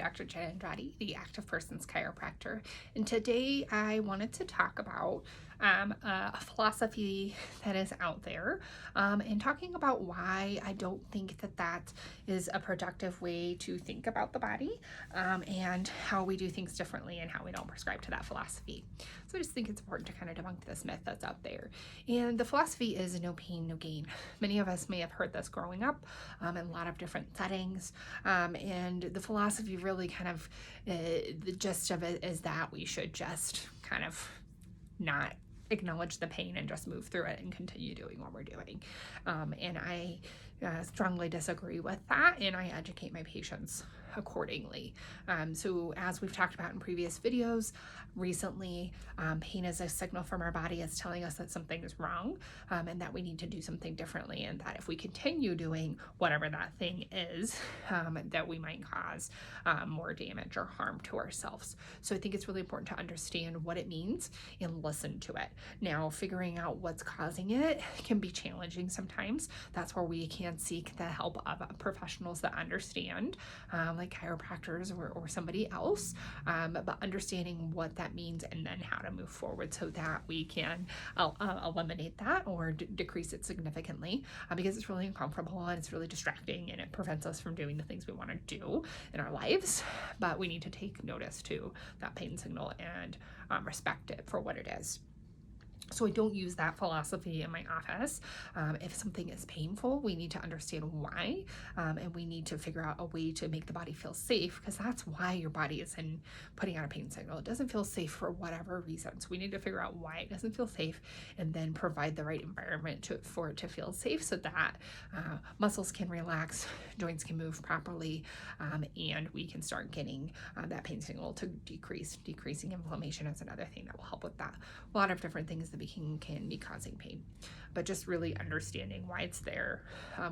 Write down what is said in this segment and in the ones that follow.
Dr. Jen Andrade, the Active Persons Chiropractor, and today I wanted to talk about a philosophy that is out there and talking about why I don't think that that is a productive way to think about the body and how we do things differently and how we don't prescribe to that philosophy. So I just think it's important to kind of debunk this myth that's out there. And the philosophy is no pain, no gain. Many of us may have heard this growing up in a lot of different settings. And the philosophy really kind of, the gist of it is that we should just kind of not acknowledge the pain and just move through it and continue doing what we're doing. And I strongly disagree with that, and I educate my patients accordingly. So as we've talked about in previous videos, recently, pain is a signal from our body. It's telling us that something is wrong and that we need to do something differently, and that if we continue doing whatever that thing is, that we might cause more damage or harm to ourselves. So I think it's really important to understand what it means and listen to it. Now, figuring out what's causing it can be challenging sometimes. That's where we can seek the help of professionals that understand, like chiropractors or somebody else, but understanding what that means and then how to move forward so that we can eliminate that or decrease it significantly, because it's really uncomfortable and it's really distracting and it prevents us from doing the things we want to do in our lives. But we need to take notice to that pain signal and respect it for what it is. So I don't use that philosophy in my office. If something is painful, we need to understand why, and we need to figure out a way to make the body feel safe, because that's why your body is putting out a pain signal. It doesn't feel safe for whatever reason. So we need to figure out why it doesn't feel safe and then provide the right environment for it to feel safe so that muscles can relax, joints can move properly, and we can start getting that pain signal to decrease. Decreasing inflammation is another thing that will help with that. A lot of different things that can be causing pain, but just really understanding why it's there,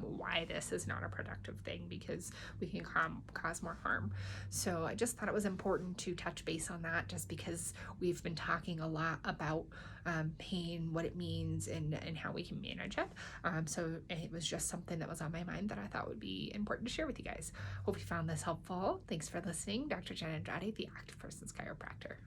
why this is not a productive thing, because we can cause more harm. So I just thought it was important to touch base on that, just because we've been talking a lot about pain, what it means, and how we can manage it. So it was just something that was on my mind that I thought would be important to share with you guys. Hope you found this helpful. Thanks for listening. Dr. Jen Andrade, the Active Persons Chiropractor.